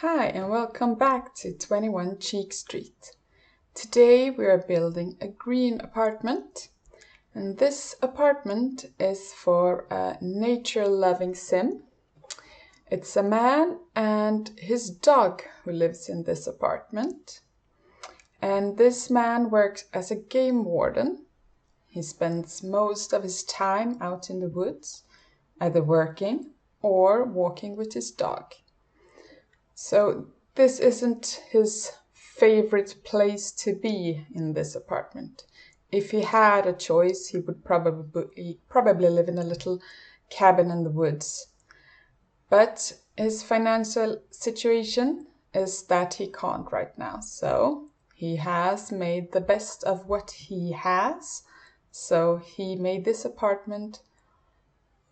Hi and welcome back to 21 Cheek Street. Today we are building a green apartment, and this apartment is for a nature-loving sim. It's a man and his dog who lives in this apartment. And this man works as a game warden. He spends most of his time out in the woods, either working or walking with his dog. So this isn't his favorite place to be in this apartment. If he had a choice, he would probably live in a little cabin in the woods. But his financial situation is that he can't right now. So he has made the best of what he has. So he made this apartment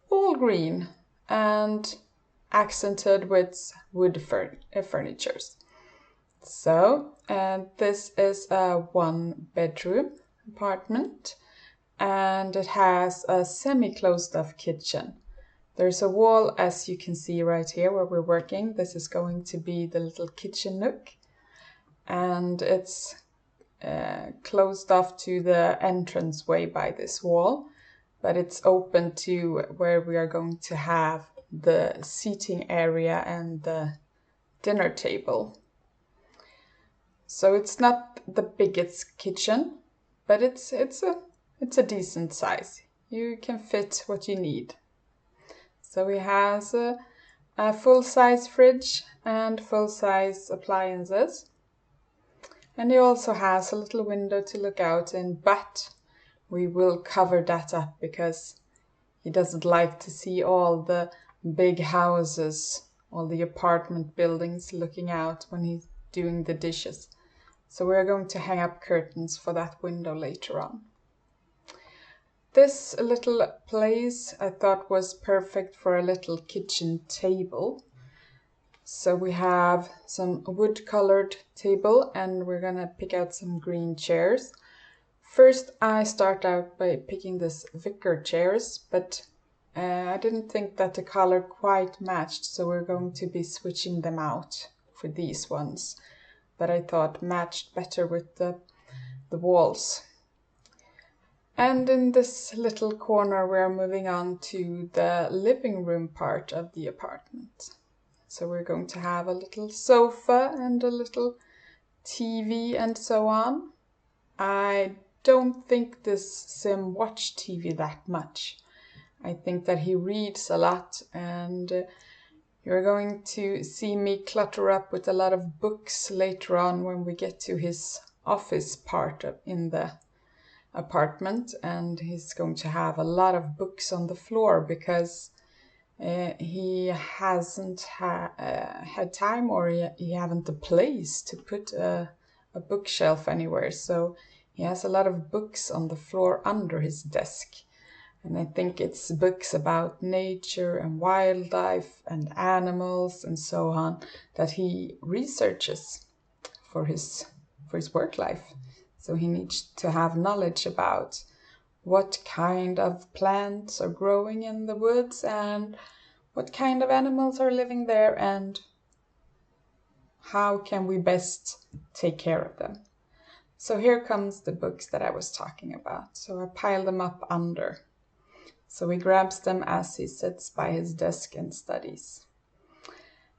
all green and accented with wood furnitures. So, this is a one-bedroom apartment, and it has a semi-closed-off kitchen. There's a wall, as you can see right here where we're working. This is going to be the little kitchen nook, and it's closed off to the entranceway by this wall, but it's open to where we are going to have the seating area and the dinner table. So it's not the biggest kitchen, but it's a decent size. You can fit what you need. So he has a full-size fridge and full-size appliances. And he also has a little window to look out in, but we will cover that up because he doesn't like to see all the big houses, all the apartment buildings looking out when he's doing the dishes. So we're going to hang up curtains for that window later on. This little place I thought was perfect for a little kitchen table. So we have some wood-colored table and we're gonna pick out some green chairs. First, I start out by picking this wicker chairs, but I didn't think that the color quite matched, so we're going to be switching them out for these ones that I thought matched better with the walls. And in this little corner, we're moving on to the living room part of the apartment. So we're going to have a little sofa and a little TV and so on. I don't think this sim watched TV that much. I think that he reads a lot, and you're going to see me clutter up with a lot of books later on when we get to his office part in the apartment, and he's going to have a lot of books on the floor because he hasn't had time, or he haven't a place to put a bookshelf anywhere. So he has a lot of books on the floor under his desk. And I think it's books about nature and wildlife and animals and so on that he researches for his work life. So he needs to have knowledge about what kind of plants are growing in the woods and what kind of animals are living there and how can we best take care of them. So here comes the books that I was talking about. So I pile them up under. So he grabs them as he sits by his desk and studies.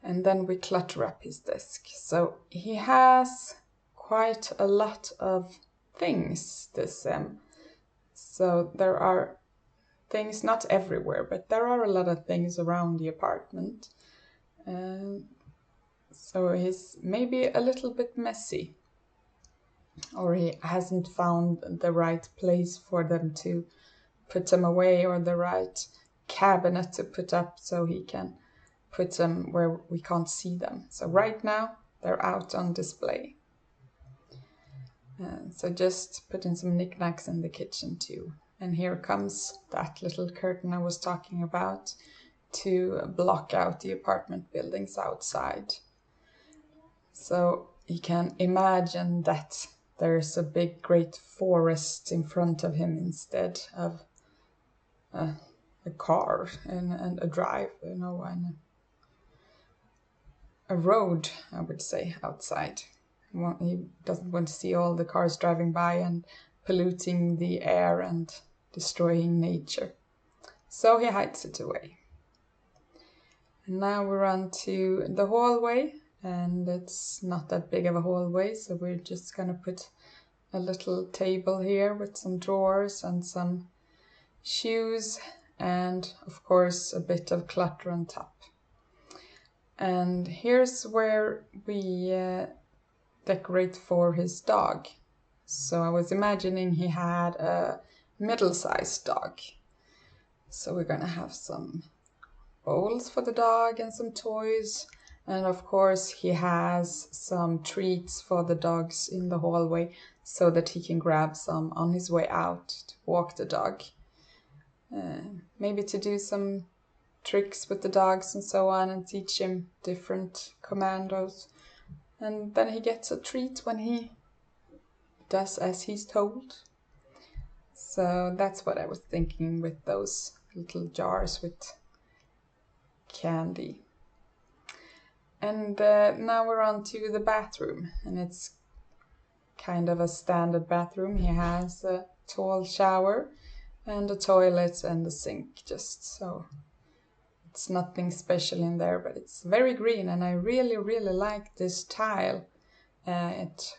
And then we clutter up his desk. So he has quite a lot of things, this sim. So there are things, not everywhere, but there are a lot of things around the apartment. So he's maybe a little bit messy, or he hasn't found the right place for them to put them away, or the right cabinet to put up so he can put them where we can't see them. So right now they're out on display. So just put in some knickknacks in the kitchen too. And here comes that little curtain I was talking about to block out the apartment buildings outside. So you can imagine that there's a big great forest in front of him instead of a car and a drive, and a road, I would say, outside. He doesn't want to see all the cars driving by and polluting the air and destroying nature. So he hides it away. And now we're on to the hallway, and it's not that big of a hallway, so we're just gonna put a little table here with some drawers and some shoes, and of course a bit of clutter on top. And here's where we decorate for his dog. So I was imagining he had a middle-sized dog. So we're gonna have some bowls for the dog and some toys. And of course he has some treats for the dogs in the hallway so that he can grab some on his way out to walk the dog. Maybe to do some tricks with the dogs and so on, and teach him different commandos. And then he gets a treat when he does as he's told. So that's what I was thinking with those little jars with candy. And now we're on to the bathroom, and it's kind of a standard bathroom. He has a tall shower and a toilet and a sink, just so it's nothing special in there, but it's very green, and I really like this tile. It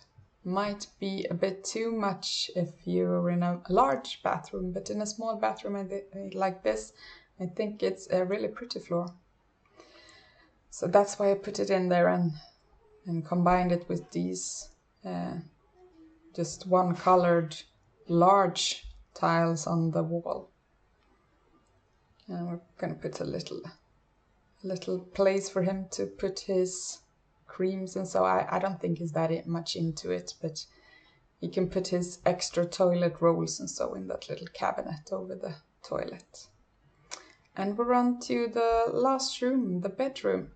might be a bit too much if you're in a large bathroom, but in a small bathroom like this, I think it's a really pretty floor. So that's why I put it in there and combined it with these just one colored large tiles on the wall. And we're gonna put a little place for him to put his creams, and so I don't think he's that much into it, but he can put his extra toilet rolls and so in that little cabinet over the toilet. And we're on to the last room, the bedroom.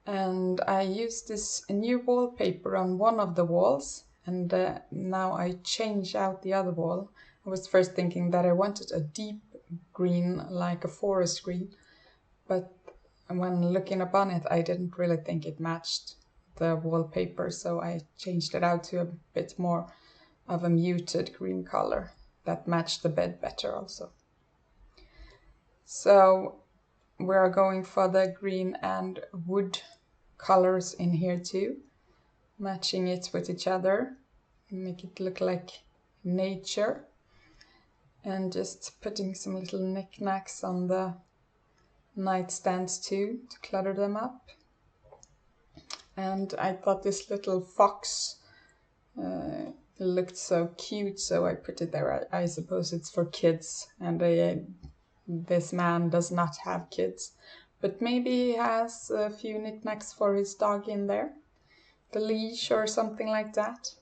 And I used this new wallpaper on one of the walls, and now I change out the other wall. I was first thinking that I wanted a deep green, like a forest green, but when looking upon it, I didn't really think it matched the wallpaper, so I changed it out to a bit more of a muted green color that matched the bed better also. So we're going for the green and wood colors in here too, matching it with each other, make it look like nature, and just putting some little knickknacks on the nightstands too to clutter them up. And I thought this little fox looked so cute, so I put it there. I suppose it's for kids, and this man does not have kids, but maybe he has a few knickknacks for his dog in there, the leash or something like that.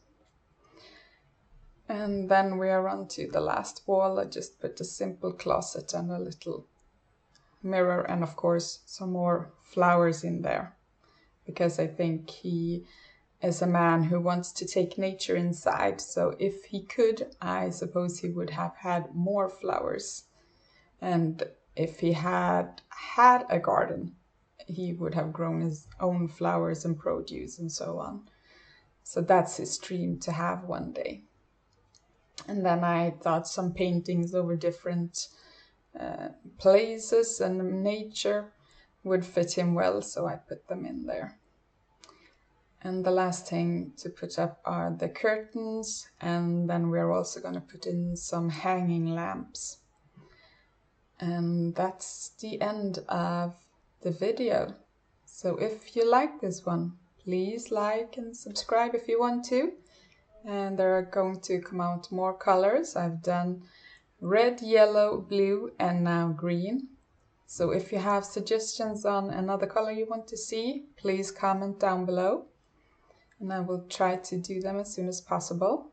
And then we are on to the last wall. I just put a simple closet and a little mirror, and of course some more flowers in there, because I think he is a man who wants to take nature inside. So if he could, I suppose he would have had more flowers. And if he had a garden, he would have grown his own flowers and produce and so on. So that's his dream, to have one day. And then I thought some paintings over different places and nature would fit him well, so I put them in there. And the last thing to put up are the curtains, and then we're also going to put in some hanging lamps. And that's the end of the video. So if you like this one, please like and subscribe if you want to. And there are going to come out more colors. I've done red, yellow, blue, and now green. So if you have suggestions on another color you want to see, please comment down below, and I will try to do them as soon as possible.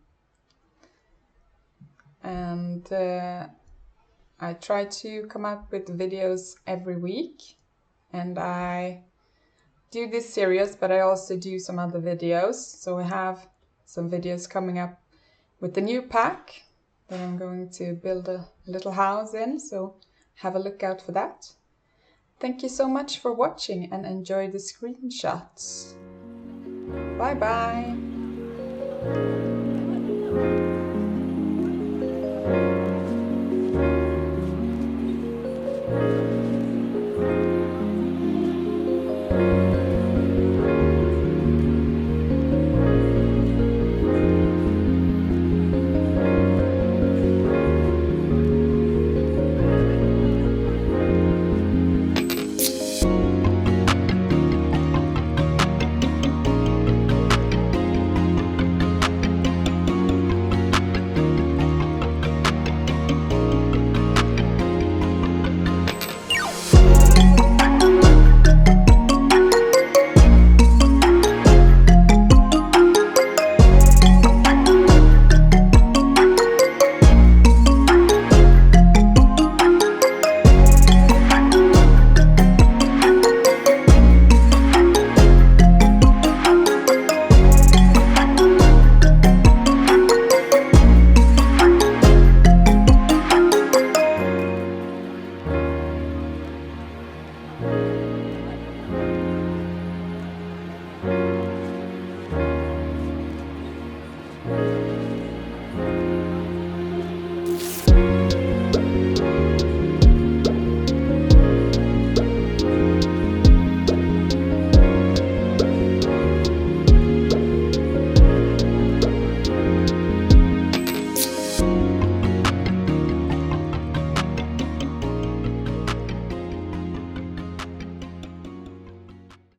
And I try to come up with videos every week, and I do this series, but I also do some other videos. So we have some videos coming up with the new pack that I'm going to build a little house in, so have a look out for that. Thank you so much for watching and enjoy the screenshots. Bye bye!